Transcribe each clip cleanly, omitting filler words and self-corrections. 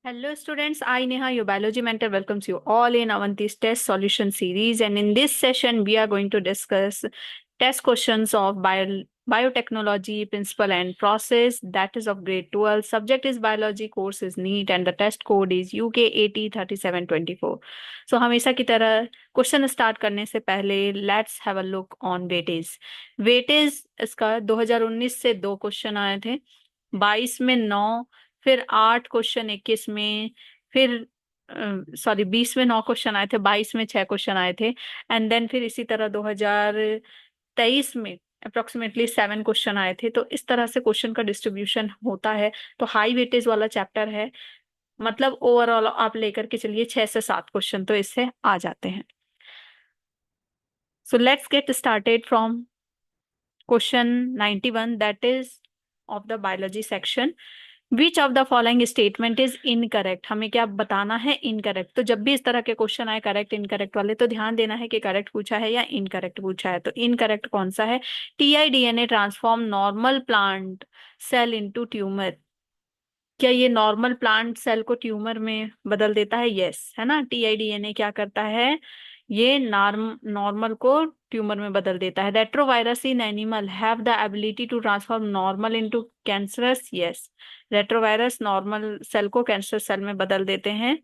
Hello students, I Neha, your biology mentor, welcomes you all in Avanti's test solution series, and in this session we are going to discuss test questions of biotechnology principle and process, that is of grade 12. Subject is biology, course is NEET, and the test code is UK 803724. So हमेशा की तरह question start करने से पहले let's have a look on weightage. Weightage इसका 2019 से दो question आए थे, 22 में 9, फिर 8 क्वेश्चन 21 में, फिर 20 में 9 क्वेश्चन आए थे, 22 में 6 क्वेश्चन आए थे, एंड देन फिर इसी तरह 2023 में अप्रोक्सीमेटली 7 क्वेश्चन आए थे। तो इस तरह से क्वेश्चन का डिस्ट्रीब्यूशन होता है। तो हाई वेटेज वाला चैप्टर है, मतलब ओवरऑल आप लेकर के चलिए 6 से 7 क्वेश्चन तो इससे आ जाते हैं। So let's get started from question 91, that is of the biology section. Which of the following statement is incorrect, हमें क्या बताना है? इनकरेक्ट। तो जब भी इस तरह के क्वेश्चन आए करेक्ट इनकरेक्ट वाले, तो ध्यान देना है कि करेक्ट पूछा है या इनकरेक्ट पूछा है। तो इनकरेक्ट कौन सा है? Ti DNA transform normal plant cell into tumour. क्या ये नॉर्मल प्लांट सेल को ट्यूमर में बदल देता है? यस, है ना। टीआईडीएनए क्या करता है? ये नॉर्मल को ट्यूमर में बदल देता है। Retrovirus in animal have the ability to transform normal into cancerous. Yes, retrovirus normal cell को कैंसर सेल में बदल देते हैं,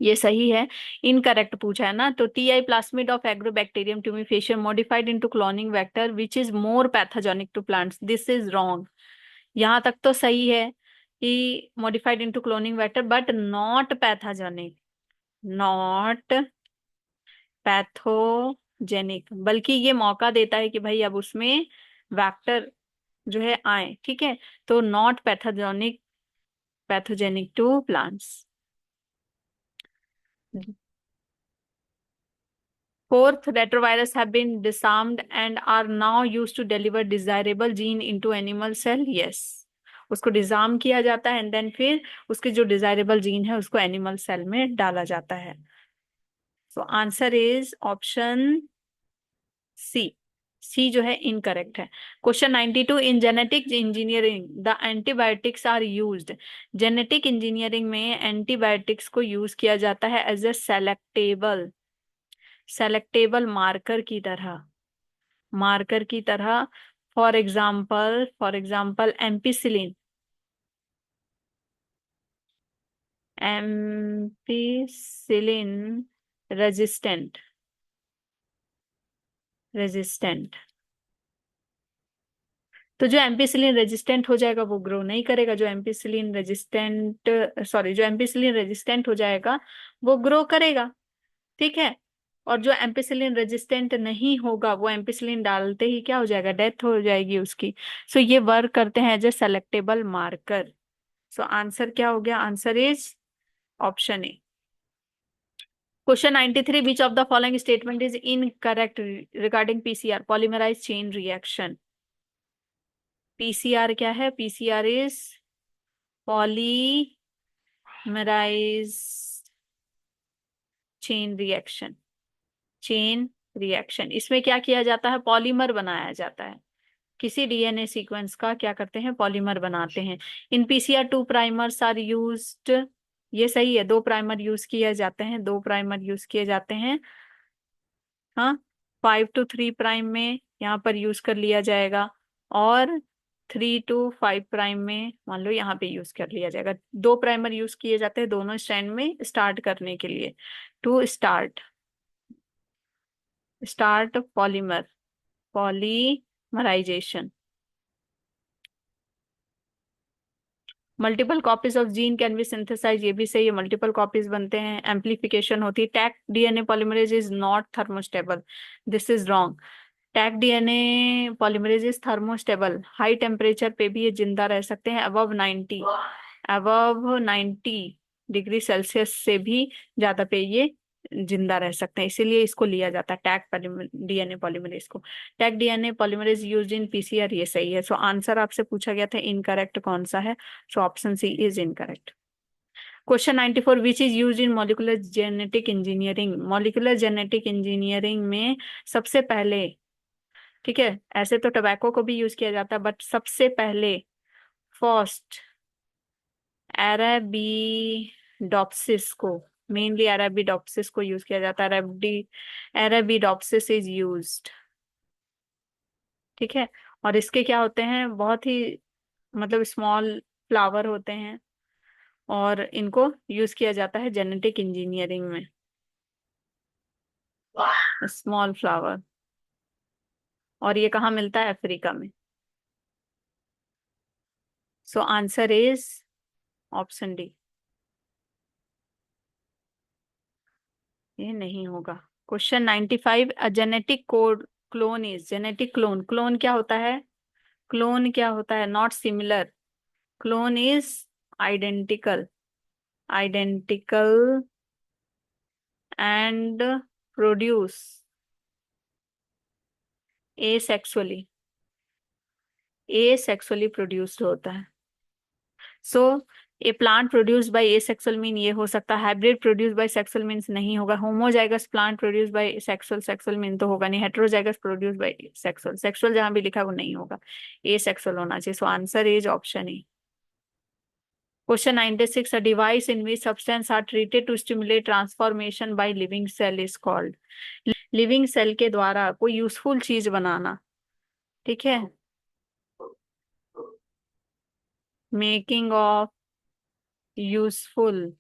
ये सही है। इनकरेक्ट पूछा है ना, तो Ti plasmid of Agrobacterium tumefaciens modified into cloning vector which is more pathogenic to plants, this is wrong. यहाँ तक तो सही है कि modified into cloning vector but not pathogenic, not pathogenic, बल्कि ये मौका देता है कि भाई अब उसमें वेक्टर जो है आए। ठीक है, तो not pathogenic, pathogenic to plants. Fourth, retrovirus have been disarmed and are now used to deliver desirable gene into animal cell. Yes, उसको डिजार्म किया जाता है एंड देन फिर उसके जो डिजायरेबल जीन है उसको एनिमल सेल में डाला जाता है। So answer is option C. C जो है इनकरेक्ट है। Question 92, in genetic engineering the antibiotics are used. Genetic engineering में एंटीबायोटिक्स को यूज किया जाता है as a selectable, selectable marker की तरह, मार्कर की तरह। For example ampicillin, ampicillin resistant, resistant. तो जो एम्पिसिलिन रेजिस्टेंट हो जाएगा वो ग्रो नहीं करेगा, जो एम्पिसिलिन रेजिस्टेंट, जो एम्पिसिलिन रेजिस्टेंट हो जाएगा वो ग्रो करेगा। ठीक है, और जो एम्पिसिलिन रेजिस्टेंट नहीं होगा वो एम्पिसिलिन डालते ही क्या हो जाएगा? डेथ हो जाएगी उसकी। सो ये वर्क करते हैं as a selectable marker. So answer क्या हो गया? Answer is option A. Question 93, which of the following statement is incorrect regarding PCR polymerise chain reaction. PCR क्या है? PCR is polymerise chain reaction, chain reaction. इसमें क्या किया जाता है? पॉलीमर बनाया जाता है, किसी डीएनए सीक्वेंस का क्या करते हैं? पॉलीमर बनाते हैं। In PCR 2 primers are used, ये सही है, 2 प्राइमर यूज किए जाते हैं, 2 प्राइमर यूज किए जाते हैं। हाँ, 5 to 3 में यहाँ पर यूज कर लिया जाएगा, और 3 to 5 में मान लो यहाँ पे यूज कर लिया जाएगा। 2 प्राइमर यूज किए जाते हैं दोनों स्ट्रैंड में स्टार्ट करने के लिए, to start, start polymer, polymerisation. Multiple copies of gene can be synthesise, ये भी सही है, मल्टीपल कॉपीज बनते हैं, एम्प्लीफिकेशन होती है। Tag DNA polymerase is not thermostable, this is wrong. Tag DNA polymerase is thermostable, high temperature पे भी ये जिंदा रह सकते हैं, अबव 90 डिग्री सेल्सियस से भी ज्यादा पे ये जिंदा रह सकते हैं, इसीलिए इसको लिया जाता है टैग डीएनए पॉलीमरेज को। Tag DNA polymerase used in PCR, ये सही है। सो आंसर आपसे पूछा गया था इनकरेक्ट कौन सा है, so option C is incorrect. Question 94, which is used in molecular genetic engineering. Molecular genetic engineering में सबसे पहले, ठीक है, ऐसे तो टबैको को भी यूज किया जाता है बट सबसे पहले फर्स्ट अरेबिडोप्सिस को, मेनली अरेबिडोप्सिस को यूज किया जाता है। अरेबिडोप्सिस इज यूज्ड, ठीक है। और इसके क्या होते हैं, बहुत ही मतलब स्मॉल फ्लावर होते हैं, और इनको यूज किया जाता है जेनेटिक इंजीनियरिंग में। स्मॉल फ्लावर, और ये कहाँ मिलता है, अफ्रीका में। So answer is option D. ये नहीं होगा। Question 95, a genetic code clone is, genetic clone, clone क्या होता है, क्लोन क्या होता है, not similar, clone is identical, identical and produce asexually, asexually produced होता है। So a plant produce by asexual mean ये हो सकता है, hybrid produce by sexual means नहीं होगा, homozygous plant produce by sexual, sexual mean तो होगा नहीं, heterozygous produce by sexual, sexual जहां भी लिखा है वो नहीं होगा, एसेक्सुअल होना चाहिए। So answer is option A. Question 96, a device in which substance are treated to stimulate transformation by living cell is called, living cell के द्वारा कोई यूजफुल चीज बनाना, ठीक है, making of useful,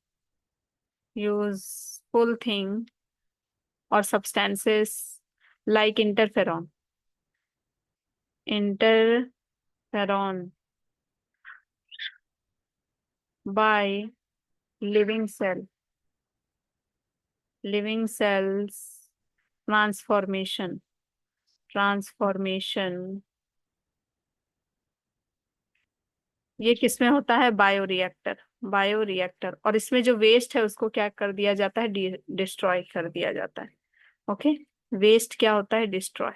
useful thing और substances like interferon, interferon by living cell, living cells transformation, transformation, ये किसमें होता है, बायोरिएक्टर, बायोरिएक्टर, और इसमें जो वेस्ट है उसको क्या कर दिया जाता है, डिस्ट्रॉय कर दिया जाता है। ओके, वेस्ट क्या होता है, डिस्ट्रॉय,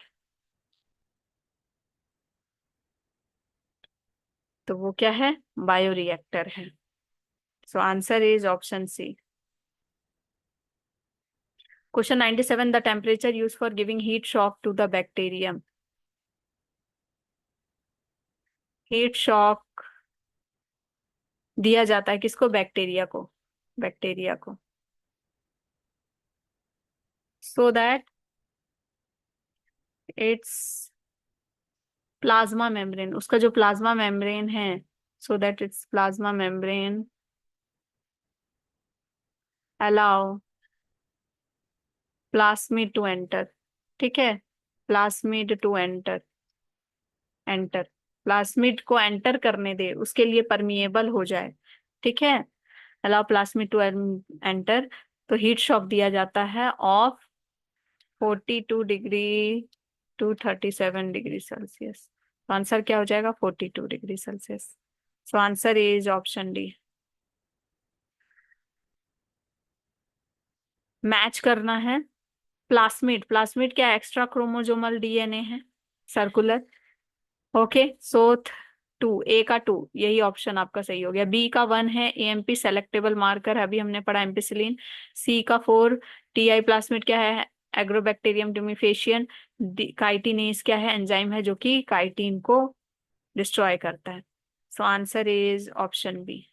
तो वो क्या है, बायोरिएक्टर है। So answer is option C. Question 97, the temperature use for giving heat shock to the bacterium, heat shock दिया जाता है किसको, बैक्टीरिया को, बैक्टीरिया को, so that its plasma membrane, उसका जो प्लाज्मा मेम्ब्रेन है, so that its plasma membrane allow plasmid to enter, ठीक है, plasmid to enter, enter, plasmid को एंटर करने दे, उसके लिए परमिएबल हो जाए, ठीक है, अलाउ प्लास्मिड टू एंटर, तो हीट शॉक दिया जाता है of 42 degree to 37 degree celsius. तो आंसर क्या हो जाएगा, 42 degree celsius. So answer is option D. Match करना है, प्लास्मिड, प्लास्मिड क्या एक्स्ट्रा क्रोमोजोमल डीएनए है, circular. Okay, so two, A का 2, यही ऑप्शन आपका सही हो गया। बी का 1 है एएमपी सेलेक्टेबल मार्कर, अभी हमने पढ़ा एम्पिसिलिन। सी का 4 टीआई प्लास्मिड क्या है, एग्रोबैक्टीरियम ट्यूमिफेशियन। काइटिनेज क्या है, एंजाइम है जो कि काइटिन को डिस्ट्रॉय करता है। So answer is option B.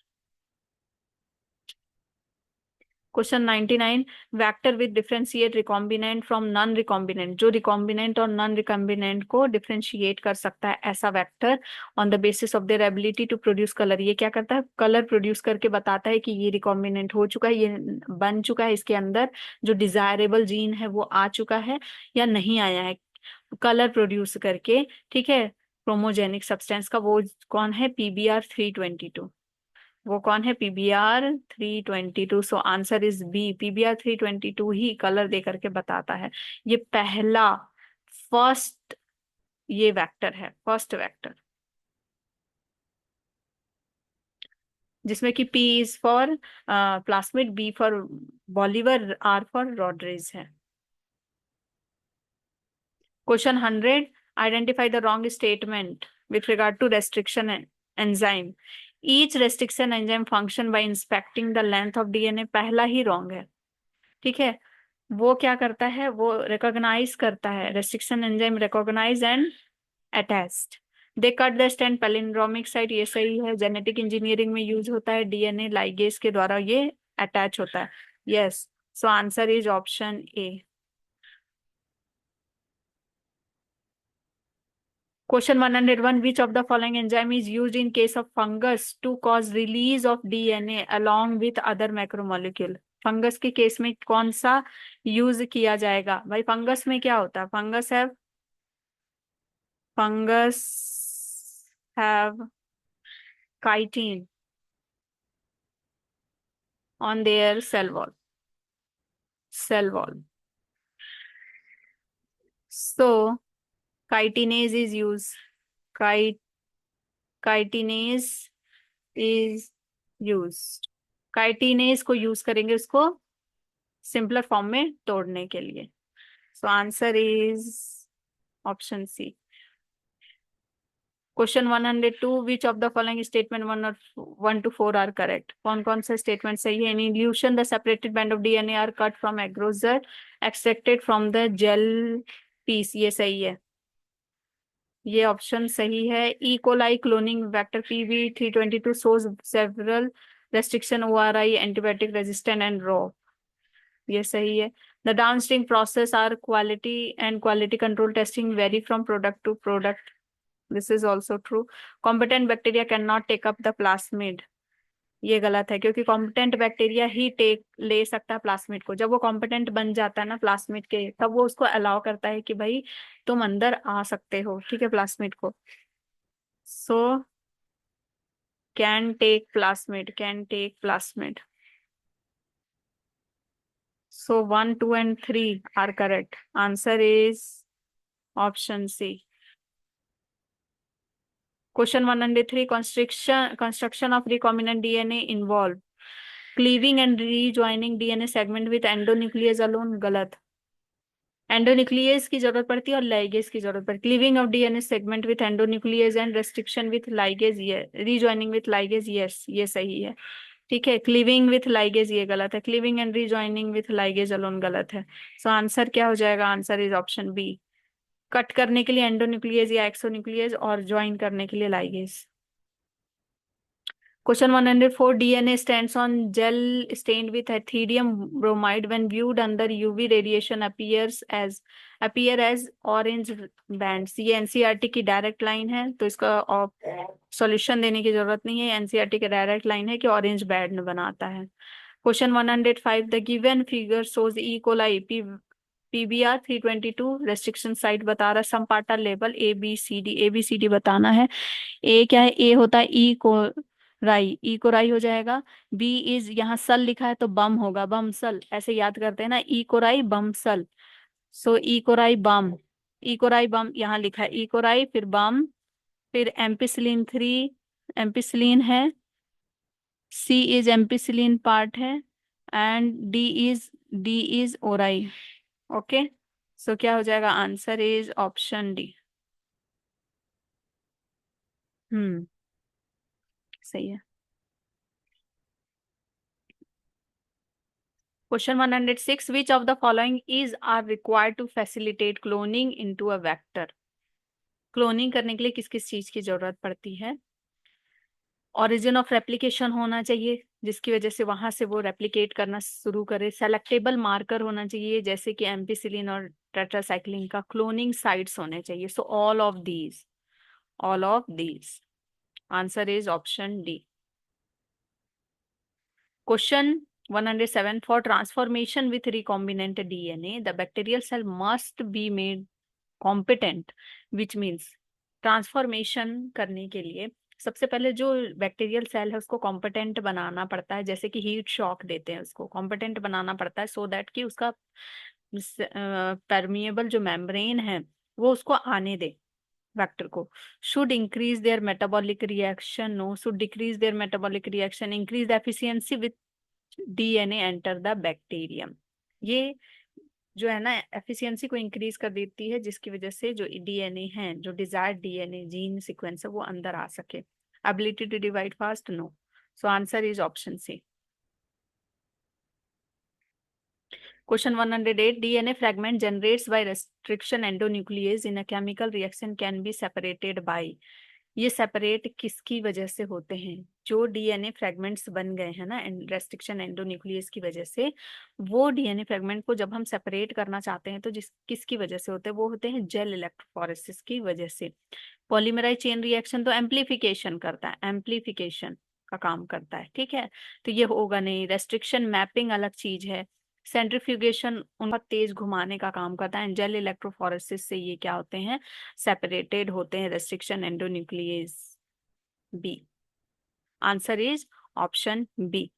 Question 99, vector with differentiate recombinant from non recombinant, जो रिकॉम्बिनेंट और नॉन रिकॉम्बिनेंट को डिफरेंशिएट कर सकता है ऐसा vector, on the basis of their ability to produce colour, ये क्या करता है, कलर प्रोड्यूस करके बताता है कि ये रिकॉम्बिनेंट हो चुका है, ये बन चुका है, इसके अंदर जो डिजायरेबल जीन है वो आ चुका है या नहीं आया है, कलर प्रोड्यूस करके, ठीक है, क्रोमोजेनिक सब्सटेंस का, वो कौन है, PBR322, वो कौन है, PBR322। So answer is B, PBR322 ही कलर दे करके बताता है। ये पहला, फर्स्ट, ये वेक्टर है, फर्स्ट वेक्टर, जिसमें कि P is for plasmid, B for Bolivar, R for Rodriguez है। Question 100, identify the wrong statement with regard to restriction enzyme, each restriction enzyme function by inspecting the length of DNA, पहला ही wrong है, ठीक है। वो क्या करता है, वो रिकॉग्नाइज करता है, restriction enzyme recognise and attached, they cut the stand palindromic site, ये सही है। जेनेटिक इंजीनियरिंग में यूज होता है, डीएनए लाइगेज के द्वारा ये अटैच होता है। Yes, so answer is option A. Question 101, which of the following enzyme is used in case of fungus to cause release of DNA along with other macromolecule? Fungus के case में कौन सा use किया जाएगा? भाई fungus में क्या होता है? Fungus have chitin on their cell wall. So chitinase is used. Chi- Chitinase is used. Chitinase को यूज करेंगे उसको सिंपलर फॉर्म में तोड़ने के लिए। So answer is option C. Question 102, which of the following statement 1 to 4 are correct? कौन कौन सा स्टेटमेंट सही है? In elution the separated band of DNA are cut from agarose extracted from the gel piece, ये सही है। ये option सही है। E coli cloning vector PB322 shows several restriction ORI antibiotic resistant and raw, ये सही है। The downstream process are quality and quality control testing vary from product to product, this is also true. Competent bacteria can not take up the plasmid, ये गलत है, क्योंकि competent bacteria ही take ले सकता है प्लास्मिड को। जब वो कॉम्पिटेंट बन जाता है ना प्लास्मिड के, तब वो उसको अलाउ करता है कि भाई तुम अंदर आ सकते हो, ठीक है, प्लास्मिड को। So can take plasmid. So 1, 2, and 3 are correct. Answer is option C. Question 103, construction of recombinant DNA involve cleaving and rejoining DNA segment with endonuclease alone, गलत। एंडोन्यूक्लियस की जरूरत पड़ती है और लाइगेज की जरूरत पड़ती है। Cleaving of DNA segment with endonuclease and restriction with ligase, ये रीजॉइनिंग विथ लाइगेज, यस ये सही है। ठीक है, क्लीविंग विथ लाइगेज ये गलत है। Cleaving and rejoining with ligase alone गलत है। सो आंसर क्या हो जाएगा? Answer is option B. Cut करने के लिए एंडोन्यूक्लियस या एक्सोन्यूक्लियस और ज्वाइन करने के लिए ligase. Question 104, DNA stands on gel stained with ethidium bromide when viewed under UV radiation appear as orange bands। ये एनसीईआरटी की डायरेक्ट लाइन है, तो इसका सॉल्यूशन देने की जरूरत नहीं है। एनसीईआरटी की डायरेक्ट लाइन है कि ऑरेंज बैंड बनाता है। Question 105, the given figure shows E. coli PBR322 restriction site बता रहा है। Some part are label ABCD बताना है। ए क्या है? ए होता है ई कोराई हो जाएगा। बी इज, यहाँ सल लिखा है तो बम होगा, बम सल ऐसे याद करते हैं ना, ई कोराई बम सल। सो ई कोराई बम, ई कोराई बम यहाँ लिखा है, ई कोराई फिर बम फिर एम्पिसिलिन 3, एम्पिसिलिन है। सी इज एम्पिसिलिन पार्ट है and D is ori. Okay, so क्या हो जाएगा? Answer is option D. Hmm, सही है। Question 106, which of the following is are required to facilitate cloning into a vector? Cloning करने के लिए किस किस चीज की जरूरत पड़ती है? ऑरिजिन ऑफ रेप्लिकेशन होना चाहिए, जिसकी वजह से वहां से वो रेप्लिकेट करना शुरू करे। सेलेक्टेबल मार्कर होना चाहिए, जैसे कि एम्पिसिलिन और टेट्रासाइक्लिन का। क्लोनिंग साइट्स होने चाहिए। So all of these answer is option D. Question 107, for transformation with recombinant DNA, the bacterial cell must be made competent, which means transformation करने के लिए सबसे पहले जो बैक्टीरियल सेल है उसको कॉम्पिटेंट बनाना पड़ता है, जैसे कि हीट शॉक देते हैं उसको कॉम्पिटेंट बनाना पड़ता है, सो दैट कि उसका परमिएबल जो मेम्ब्रेन है वो उसको आने दे वेक्टर को। Should increase their metabolic reaction, no, should decrease their metabolic reaction, increase the efficiency with DNA enter the bacterium. ये जो है ना एफिशिएंसी को इंक्रीज कर देती है, जिसकी वजह से जो डीएनए है, जो डिजायर्ड डीएनए जीन सीक्वेंस है, वो अंदर आ सके। Ability to divide fast, no, so answer is option C. Question 108, DNA fragment generates by restriction endonuclease in a chemical reaction can be separated by। ये सेपरेट किसकी वजह से होते हैं? जो डीएनए फ्रेगमेंट्स बन गए हैं ना रेस्ट्रिक्शन एंडोन्यूक्लियस की वजह से, वो डीएनए फ्रेगमेंट को जब हम सेपरेट करना चाहते हैं तो जिस किसकी वजह से होते हैं? वो होते हैं जेल इलेक्ट्रोफोरेसिस की वजह से। पॉलीमराइज चेन रिएक्शन तो एम्प्लीफिकेशन करता है, एम्प्लीफिकेशन का काम करता है, ठीक है। तो ये होगा नहीं। रेस्ट्रिक्शन मैपिंग अलग चीज है। सेंट्रीफ्यूगेशन उनका तेज घुमाने का काम करता है। जेल इलेक्ट्रोफोरेसिस से ये क्या होते हैं? सेपरेटेड होते हैं। Restriction endonuclease B. Answer is option B.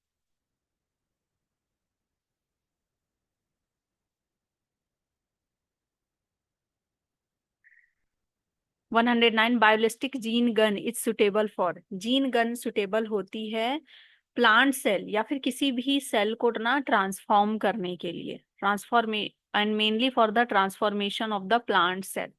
109 biolistic gene gun is suitable for. Gene gun suitable होती है प्लांट सेल या फिर किसी भी सेल को ना ट्रांसफॉर्म करने के लिए, transform and mainly for the transformation of the plant cell.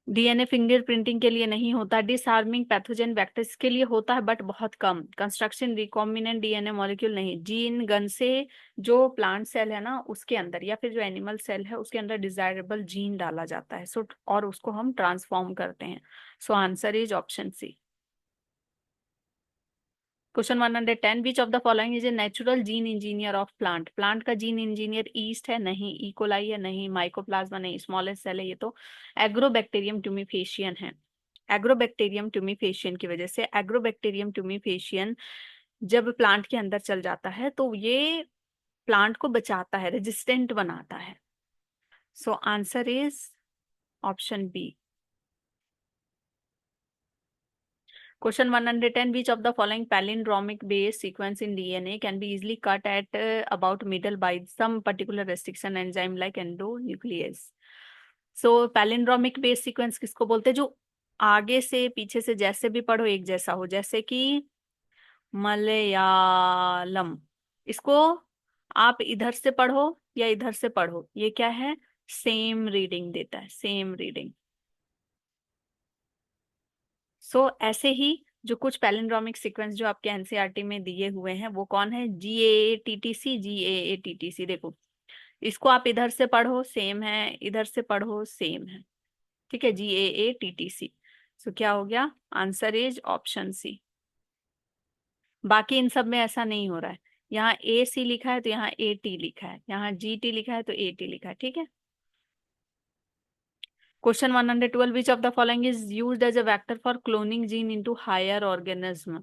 DNA fingerprinting के लिए नहीं होता। डिसआर्मिंग पैथोजन वेक्टर्स के लिए होता है बट बहुत कम। कंस्ट्रक्शन रिकॉम्बिनेंट डीएनए मॉलिक्यूल नहीं। जीन गन से जो प्लांट सेल है ना उसके अंदर या फिर जो एनिमल सेल है उसके अंदर डिजायरेबल जीन डाला जाता है, सो और उसको हम ट्रांसफॉर्म करते हैं। So answer is option C. Question 110, which of the following is a natural gene engineer of plant? Plant का जीन इंजीनियर ईस्ट है नहीं, इकोलाई है नहीं, माइकोप्लाज्मा नहीं, स्मॉलेस्ट सेल है ये तो एग्रोबैक्टीरियम ट्यूमीफेशियन है। एग्रोबैक्टीरियम ट्यूमीफेशियन की वजह से, एग्रोबैक्टीरियम ट्यूमीफेशियन जब प्लांट के अंदर चल जाता है तो ये प्लांट को बचाता है, रेजिस्टेंट बनाता है। So answer is option B. Question 110, which of the following palindromic base sequence in DNA can be easily cut at about middle by some particular restriction enzyme like endonuclease? So palindromic base sequence किसको बोलते हैं? जो आगे से पीछे से जैसे भी पढ़ो एक जैसा हो, जैसे कि मलयालम, इसको आप इधर से पढ़ो या इधर से पढ़ो, ये क्या है? सेम रीडिंग देता है, सेम रीडिंग। ऐसे ही जो कुछ पैलिंड्रोमिक सीक्वेंस जो आपके एनसीईआरटी में दिए हुए हैं वो कौन है? GAATTC, GAATTC। देखो इसको आप इधर से पढ़ो सेम है, इधर से पढ़ो सेम है, ठीक है, GAATTC। क्या हो गया? Answer is option C. बाकी इन सब में ऐसा नहीं हो रहा है। यहाँ AC लिखा है तो यहाँ AT लिखा है, यहाँ GT लिखा है तो AT लिखा है, ठीक है। Question 112, which of the following is used as a vector for cloning gene into higher organism?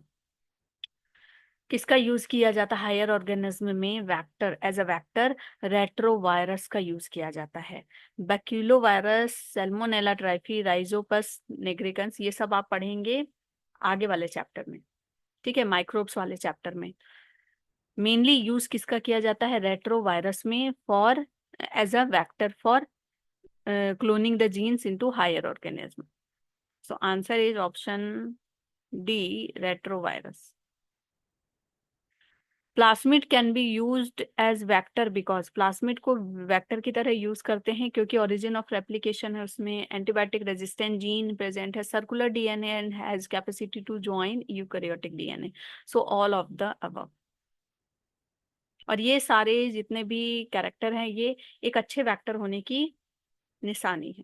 किसका यूज किया जाता है हायर ऑर्गेनिज्म में? Vector, as a vector retrovirus का यूज किया जाता है। Baculovirus, Salmonella typhi, Rhizopus nigricans, ये सब आप पढ़ेंगे आगे वाले चैप्टर में, ठीक है, माइक्रोब्स वाले चैप्टर में। मेनली यूज किसका किया जाता है रेट्रोवायरस में? For as a vector for cloning the genes into higher organism. Answer is option D, retrovirus. Plasmid can be used as vector because, plasmid को वेक्टर की तरह यूज करते हैं क्योंकि ओरिजिन ऑफ रेप्लिकेशन है उसमें, एंटीबायोटिक रेजिस्टेंट जीन प्रेजेंट है, circular DNA and has capacity to join eukaryotic DNA. All of the above. और ये सारे जितने भी कैरेक्टर हैं ये एक अच्छे वेक्टर होने की निशानी है।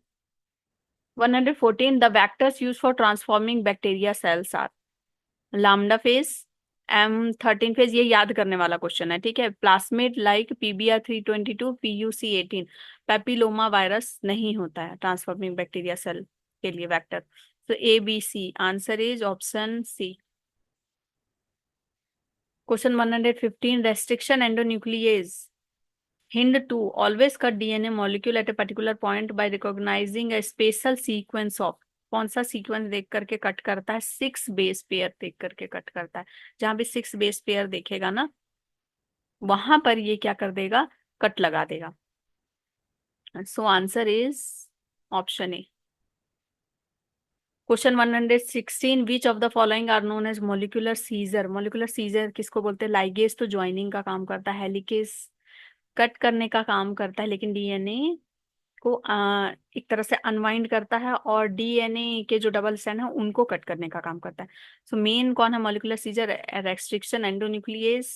114, the vectors use for transforming bacteria cells are. Lambda phage, M13 phage, ये याद करने वाला क्वेश्चन है, ठीक है। Plasmid like PBR322, PUC18। Papilloma virus नहीं होता है ट्रांसफॉर्मिंग बैक्टीरिया सेल के लिए vector. ABC। Answer is option C. Question 115, restriction endonuclease HIND2 always cut DNA molecule at a particular point by recognizing a special sequence of। कौन सा sequence देख करके cut करता है? 6 बेस पेयर देख करके कट करता है। जहां भी 6 बेस पेयर देखेगा ना वहां पर ये क्या कर देगा? कट लगा देगा। Answer is option A. Question 116, which of the following are known as molecular scissor? Molecular scissor किसको बोलते हैं? लाइगेज तो ज्वाइनिंग का काम करता है, हेलिकेज कट करने का काम करता है, लेकिन डीएनए को एक तरह से अनवाइंड करता है, और डीएनए के जो डबल स्ट्रैंड है उनको कट करने का काम करता है। मेन कौन है molecular scissor? Restriction endonuclease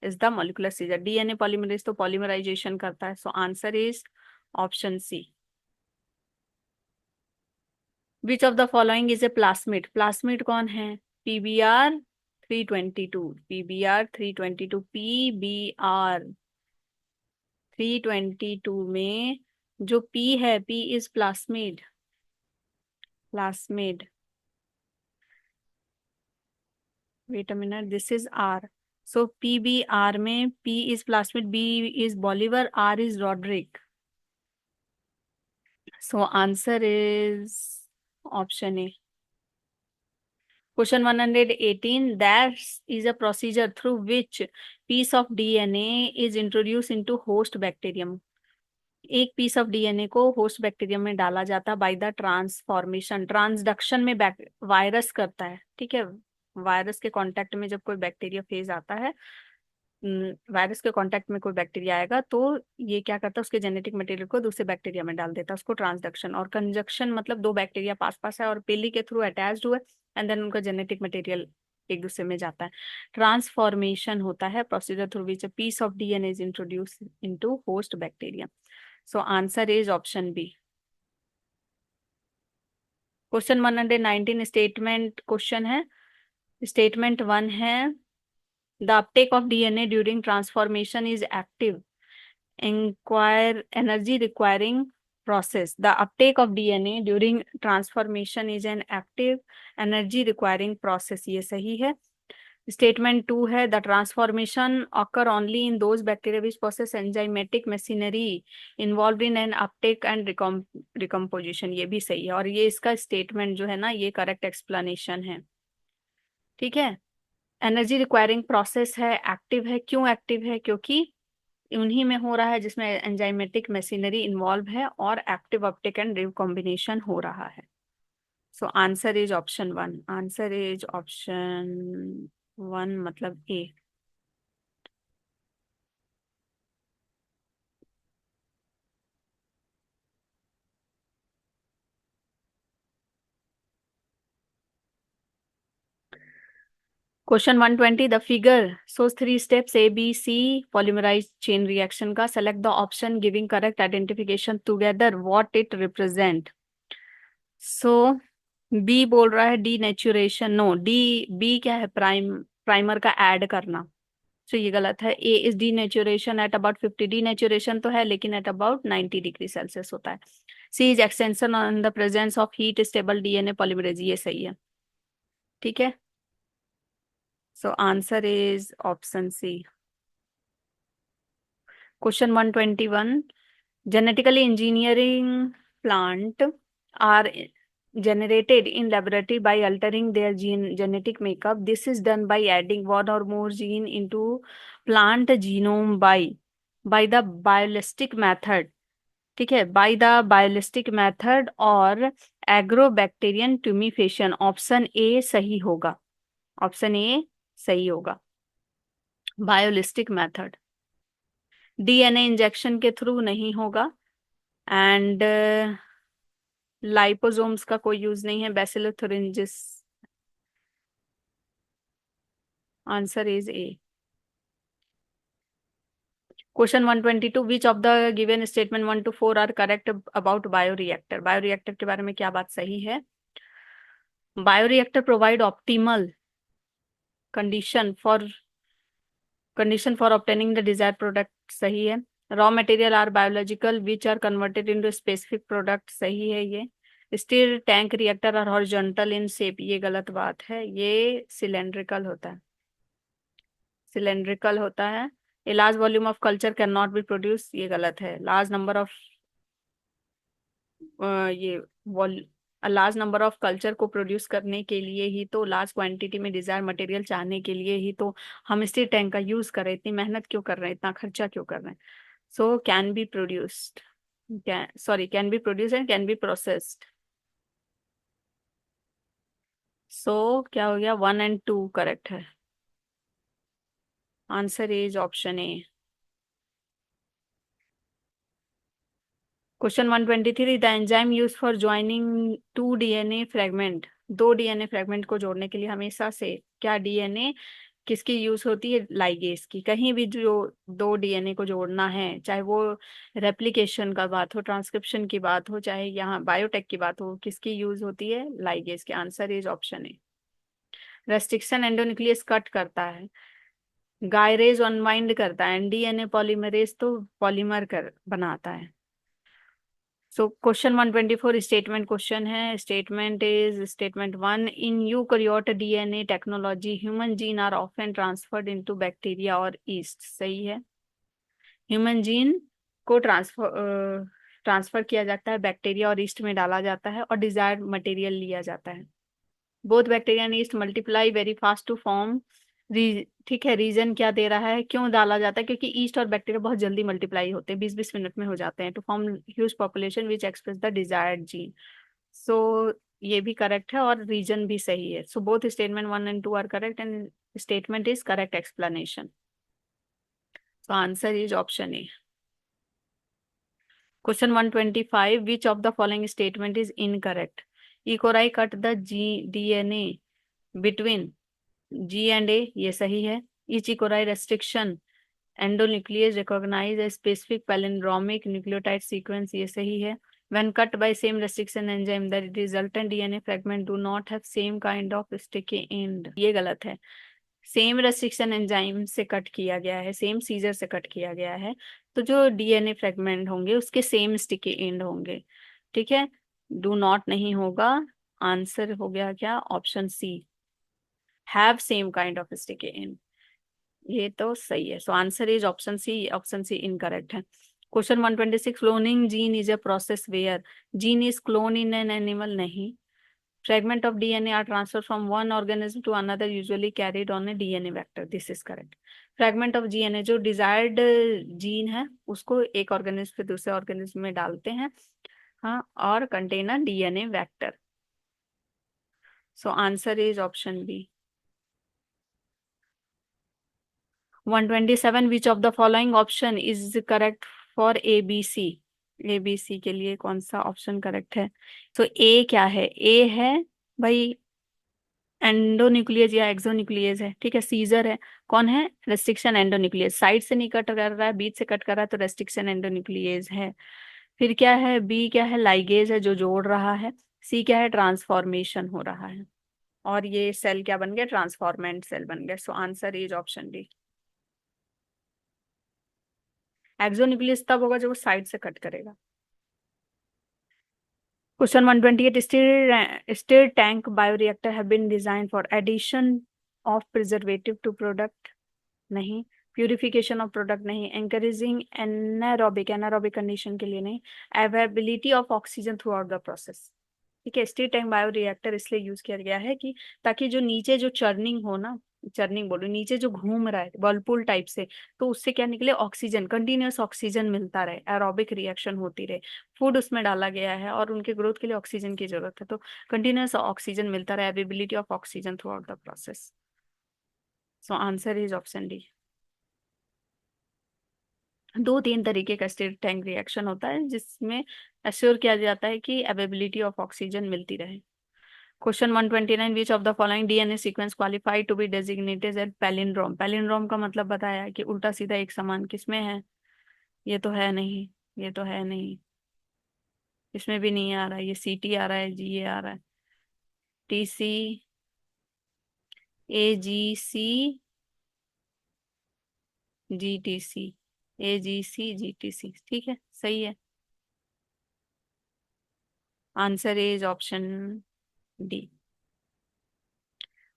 is the molecular scissor. DNA polymerase तो पॉलीमराइजेशन करता है। Answer is option C. Which of the following is a plasmid, plasmid कौन है? PBr 322, PBr 322, PBr 322 में जो P है, P is plasmid, plasmid, wait a minute, this is R. So PBr में P is plasmid, B is Bolivar, R is Rodriguez. So answer is option A. Question 118, that is a procedure through which piece of DNA is introduced into host bacterium. एक piece of DNA को host bacterium में डाला जाता है by the transformation, transduction में virus करता है, ठीक है. वायरस के कांटेक्ट में जब कोई बैक्टीरिया फेज आता है, वायरस के कांटेक्ट में कोई बैक्टीरिया आएगा तो ये क्या करता है, उसके जेनेटिक मटेरियल को दूसरे बैक्टीरिया में डाल देता है, उसको ट्रांसडक्शन. और कंजक्शन मतलब दो बैक्टीरिया पास पास है और पेली के थ्रू अटैच्ड हुए, एंड देन उनका जेनेटिक मटेरियल एक दूसरे में जाता है. ट्रांसफॉर्मेशन होता है procedure through which a piece of DNA is introduce into host bacteria. So answer is option B. Question 119 statement question है. स्टेटमेंट 1 है, the uptake of DNA during transformation is active energy requiring process. The uptake of DNA during transformation is an active energy requiring process. ये सही है. Statement 2 है, the transformation occur only in those bacteria which possess enzymatic machinery involved in an uptake and recomposition. ये भी सही है, और ये इसका स्टेटमेंट जो है ना, ये करेक्ट एक्सप्लेनेशन है, ठीक है. एनर्जी रिक्वायरिंग प्रोसेस है, एक्टिव है. क्यों एक्टिव है? क्योंकि उन्हीं में हो रहा है जिसमें एंजाइमेटिक मशीनरी इन्वॉल्व है और एक्टिव अपटेक एंड रिकॉम्बिनेशन हो रहा है. So answer is option 1. Answer is option 1 मतलब A. Question 120, the figure shows 3 steps A B C polymerized chain reaction का. Select the option giving correct identification together what it represent. So B बोल रहा है denaturation, no, B क्या है? Primer का add करना. सो ये गलत है. A is denaturation at about 50, denaturation तो है लेकिन एट अबाउट 90 डिग्री सेल्सियस होता है. C is extension on the presence of heat stable DNA polymerase. ये सही है, ठीक है. So answer is option C. Question 121, genetically engineering plant are generated in laboratory by altering their genetic makeup. This is done by adding one or more gene into plant genome by the biologistic method, ठीक है, by the biologistic method और agrobacterian tumefaction. Option A सही होगा, option A सही होगा. Biolistic method DNA injection के through नहीं होगा, एंड लाइपोसोम्स का कोई यूज नहीं है. Bacillus thuringiensis. Answer is A. Question 122, which of the given statement 1 to 4 are correct about bioreactor. Bioreactor के बारे में क्या बात सही है? Bioreactor provide optimal condition for obtaining the desire product. सही है. Raw material are biological which are converted into specific product. सही है ये. Steel tank reactor are horizontal in shape. ये गलत बात है, ये सिलेंड्रिकल होता है, सिलेंड्रिकल होता है. A large volume of culture can not be produce. ये गलत है. लार्ज नंबर ऑफ ये लार्ज नंबर ऑफ कल्चर को प्रोड्यूस करने के लिए ही तो, लार्ज क्वांटिटी में डिजायर मटेरियल चाहने के लिए ही तो हम स्टील टैंक का यूज कर रहे हैं. इतनी मेहनत क्यों कर रहे हैं, इतना खर्चा क्यों कर रहे हैं? So can be produced, can be produce and can be processed. So क्या हो गया? 1 and 2 करेक्ट है. Answer is option A. Question 123, the enzyme use for joining 2 DNA fragment. 2 DNA fragment को जोड़ने के लिए हमेशा से क्या डीएनए किसकी यूज होती है? लाइगेज की। कहीं भी जो दो डीएनए को जोड़ना है, चाहे वो रेप्लिकेशन का बात हो, ट्रांसक्रिप्शन की बात हो, चाहे यहाँ बायोटेक की बात हो, किसकी यूज होती है? लाइगेज के। Answer is option A. Restriction endonuclease cut करता है, गायरेज अनवाइंड करता है, डीएनए पॉलीमरेज तो पॉलीमर कर बनाता है। सो क्वेश्चन 124 स्टेटमेंट क्वेश्चन है। Statement is statement 1, in eukaryote DNA technology human gene are often transferred into bacteria और ईस्ट। सही है। ह्यूमन जीन को ट्रांसफर किया जाता है, बैक्टीरिया और ईस्ट में डाला जाता है और डिजायर्ड मटेरियल लिया जाता है। Both bacteria and yeast multiply very fast to form. ठीक है, रीजन क्या दे रहा है, क्यों डाला जाता है? क्योंकि ईस्ट और बैक्टीरिया बहुत जल्दी मल्टीप्लाई होते हैं, 20-20 मिनट में हो जाते हैं, to form huge population which express the desired gene. So ये भी करेक्ट है और रीजन भी सही है। So both statement 1 and 2 are correct and statement is correct explanation. So answer is option A. Question 125, which of the following statement is incorrect? E. coli cut the DNA between G and A, ये सही है। E. coli restriction endonuclease recognize a specific palindromic nucleotide sequence, ये सही है। When cut by same restriction enzyme, the resultant DNA fragment do not have same kind of sticky end, ये गलत है। Same restriction enzyme से cut किया गया है, सेम सीजर से कट किया गया है, तो जो डीएनए फ्रेगमेंट होंगे उसके सेम स्टिकी एंड होंगे। ठीक है, डू नॉट नहीं होगा। आंसर हो गया क्या? Option C, have same kind of sticky end. ये तो सही है। So answer is option C. Option C incorrect है। Question 126, cloning gene is a process where gene is clone in an animal. नहीं। Fragment of DNA are transferred from one organism to another, usually carried on a DNA vector. This is correct. Fragment of DNA, जो desired gene है उसको एक organism से दूसरे organism में डालते हैं, हाँ, और contain a DNA vector. So answer is option B. 127, which of the following option is correct for A B C? A B C के लिए कौन सा ऑप्शन करेक्ट है? सो ए क्या है? ए है भाई एंडोन्यूक्लियस या एक्सोन्यूक्लियस है। ठीक है, सीजर है। कौन है? Restriction endonuclease. साइड से नहीं कट कर रहा है, बीच से कट कर रहा है, तो रेस्ट्रिक्शन एंडोन्यूक्लियस है। फिर क्या है? बी क्या है? लाइगेज है जो जोड़ रहा है। सी क्या है? ट्रांसफॉर्मेशन हो रहा है। और ये सेल क्या बन गया? ट्रांसफॉर्मेंट सेल बन गया। सो answer is option D. Exonuclease तब होगा जब वो साइड से कट करेगा। Question 128, stir tank bioreactor have been designed for addition of preservative to product। नहीं। प्यूरिफिकेशन ऑफ प्रोडक्ट नहीं। एंकरेजिंग एनारोबिक, एनारोबिक कंडीशन के लिए नहीं। Availability of oxygen through out the process. ठीक है, स्टीर टैंक बायोरिएक्टर इसलिए use किया गया है कि ताकि जो नीचे जो चर्निंग हो ना, चर्निंग बोलो, नीचे जो घूम रहा है वर्लपूल टाइप से, तो उससे क्या निकले? ऑक्सीजन, कंटिन्यूअस ऑक्सीजन मिलता रहे, एरोबिक रिएक्शन होती रहे। फूड उसमें डाला गया है और उनके ग्रोथ के लिए ऑक्सीजन की जरूरत है, तो कंटिन्यूअस ऑक्सीजन मिलता रहे, availability of oxygen through out the process. So answer is option D. 2-3 तरीके का स्टिर टैंक रिएक्शन होता है जिसमें एश्योर किया जाता है कि अवेलेबिलिटी ऑफ ऑक्सीजन मिलती रहे। Question 129, which of the following DNA sequence qualified to be designated as palindrome? Palindrome का मतलब बताया है कि उल्टा सीधा एक समान। किसमें है? ये तो है नहीं, ये तो है नहीं, इसमें भी नहीं आ रहा है। ये सी टी आ रहा है, जी ए आ रहा है, टी सी, ए जी सी, जी टी सी, ए जी सी, जी टी सी। ठीक है, सही है। Answer is option D.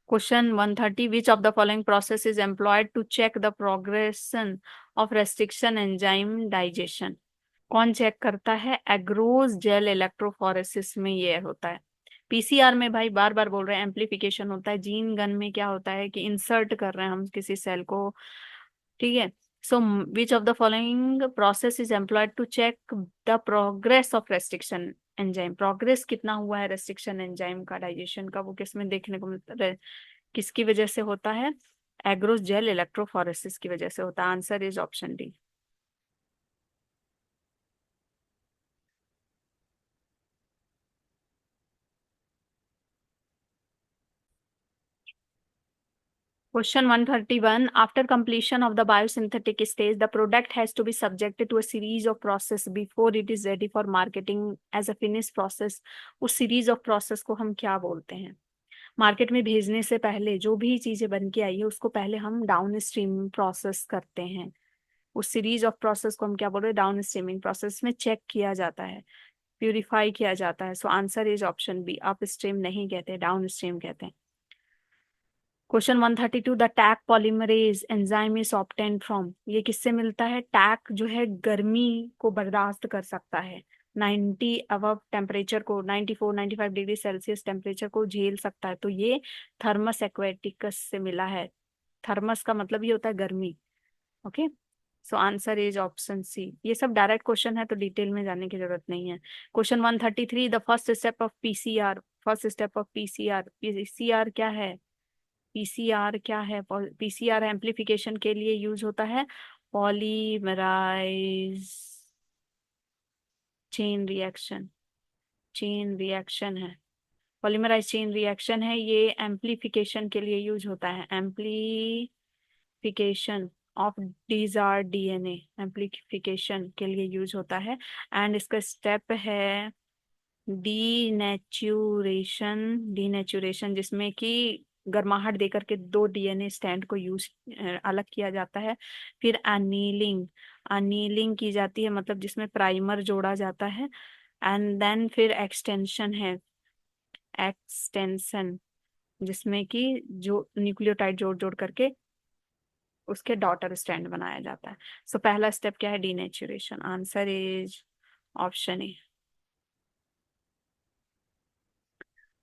Question 130, which of the following process is employed to check the progression of restriction enzyme digestion? कौन चेक करता है? एग्रोज जेल इलेक्ट्रोफोरेसिस में ये होता है। पीसीआर में भाई बार बार बोल रहे हैं एम्पलीफिकेशन होता है। जीन गन में क्या होता है कि इंसर्ट कर रहे हैं हम किसी सेल को। ठीक है। So which of the following process is employed to check the progress of restriction enzyme? Progress कितना हुआ है रेस्ट्रिक्शन एंजाइम का, डाइजेशन का, वो किस में देखने को मिलता है? किसकी वजह से होता है? एग्रोस जेल इलेक्ट्रोफोरेसिस की वजह से होता है। Answer is option D. Question 131. After completion of the biosynthetic stage, the product has to be subjected to a series of process before it is ready for marketing as a finished process. उस series of process को हम क्या बोलते हैं? Market में भेजने से पहले जो भी चीजें बन के आई है उसको पहले हम डाउन स्ट्रीम प्रोसेस करते हैं। उस सीरीज ऑफ प्रोसेस को हम क्या बोल रहे हैं? डाउन स्ट्रीमिंग प्रोसेस में चेक किया जाता है, प्यूरिफाई किया जाता है। So answer is option B. Up stream नहीं कहते, डाउन स्ट्रीम कहते हैं। Question 132। The Taq polymerase enzyme is obtained from, ये किससे मिलता है? टैक जो है गर्मी को बर्दाश्त कर सकता है, 90 अबव टेम्परेचर को, 94 95 डिग्री सेल्सियस टेम्परेचर को झेल सकता है, तो ये थर्मस एक्वेटिकस से मिला है। थर्मस का मतलब ये होता है गर्मी। Okay, so answer is option C. ये सब डायरेक्ट क्वेश्चन है तो डिटेल में जाने की जरूरत नहीं है। Question 133। The first step of PCR, first step of PCR, PCR क्या है? पीसीआर क्या है? पीसीआर एम्प्लीफिकेशन के लिए यूज होता है, polymerise chain reaction. Chain reaction है, पॉलीमराइज चेन रिएक्शन है, ये एम्प्लीफिकेशन के लिए यूज होता है। Amplification of desired DNA, amplification के लिए यूज होता है। एंड इसका स्टेप है डीनेचुरेशन, डीनेचुरेशन जिसमें कि गर्माहट देकर के दो डीएनए स्टैंड को यूज अलग किया जाता है। फिर एनीलिंग, एनीलिंग की जाती है, मतलब जिसमें प्राइमर जोड़ा जाता है। एंड देन फिर एक्सटेंशन है, एक्सटेंशन जिसमें कि जो न्यूक्लियोटाइड जोड़ जोड़ करके उसके डॉटर स्टैंड बनाया जाता है। सो पहला स्टेप क्या है? Denaturation. Answer is option A.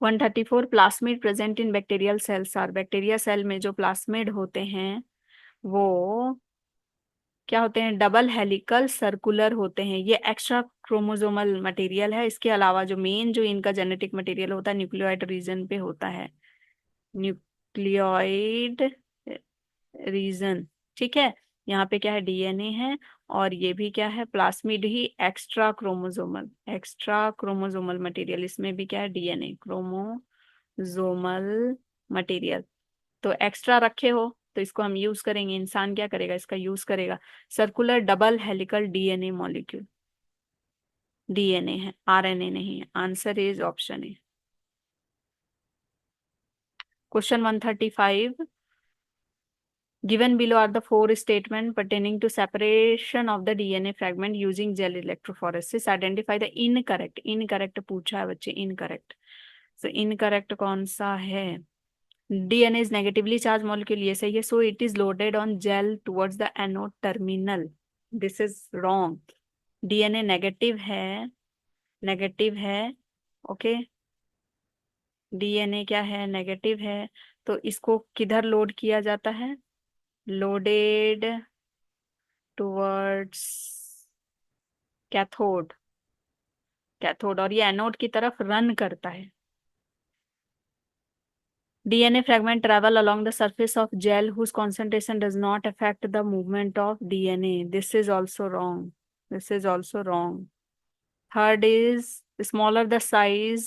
134। Plasmid present in bacterial cells are, bacteria cell में जो प्लास्मिड होते हैं वो क्या होते हैं? डबल हेलिकल सर्कुलर होते हैं। ये एक्स्ट्रा क्रोमोसोमल मटेरियल है। इसके अलावा जो मेन जो इनका जेनेटिक मटेरियल होता है न्यूक्लियोइड रीजन पे होता है, न्यूक्लियोइड रीजन। ठीक है, यहाँ पे क्या है? डीएनए है, और ये भी क्या है? प्लास्मिड ही extra chromosomal, extra chromosomal material. इसमें भी क्या है? DNA, chromosomal material. तो एक्स्ट्रा रखे हो तो इसको हम यूज करेंगे। इंसान क्या करेगा? इसका यूज करेगा। Circular double helical DNA molecule, DNA है, आरएनए नहीं है। Answer is option A. Question 135। Given below are the four statements pertaining to separation of the DNA fragment using gel electrophoresis. Identify the incorrect. Incorrect पूछा है बच्चे, incorrect. So incorrect कौन सा है? DNA is negatively charged molecule, ये सही है. So it is loaded on gel towards the anode terminal. This is wrong. DNA negative है, नेगेटिव है. ओके, डीएनए क्या है? नेगेटिव है, तो इसको किधर लोड किया जाता है? लोडेड टुवर्ड्स कैथोड, कैथोड, और ये एनोड की तरफ रन करता है। DNA fragment travel along the surface of gel whose concentration does not affect the movement of DNA. This is also wrong. This is also wrong. Third is smaller the size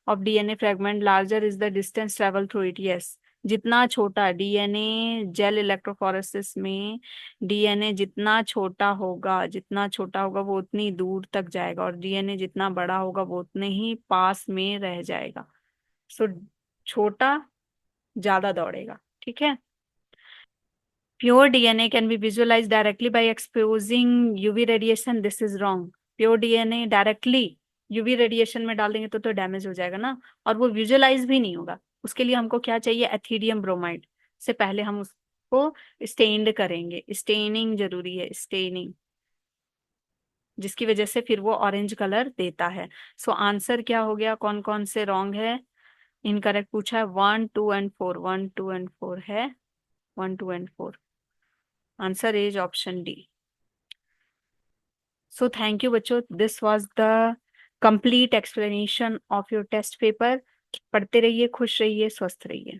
of DNA fragment, larger is the distance travel through it. Yes. जितना छोटा DNA gel electrophoresis में, DNA जितना छोटा होगा, जितना छोटा होगा वो उतनी दूर तक जाएगा, और डीएनए जितना बड़ा होगा वो उतने ही पास में रह जाएगा। सो छोटा ज्यादा दौड़ेगा। ठीक है। Pure DNA can be visualise directly by exposing UV radiation. This is wrong. Pure DNA directly UV radiation में डाल देंगे तो डैमेज हो जाएगा ना, और वो विजुअलाइज भी नहीं होगा। उसके लिए हमको क्या चाहिए? एथीरियम ब्रोमाइड से पहले हम उसको स्टेन्ड करेंगे। स्टेनिंग जरूरी है, स्टेनिंग, जिसकी वजह से फिर वो ऑरेंज कलर देता है। सो आंसर क्या हो गया? कौन कौन से रॉन्ग है? इनकरेक्ट पूछा है 1 2 एंड 4, 1 2 एंड 4 है, 1 2 and 4। Answer is option D. So thank you बच्चों, this was the complete explanation of your test paper. पढ़ते रहिए, खुश रहिए, स्वस्थ रहिए।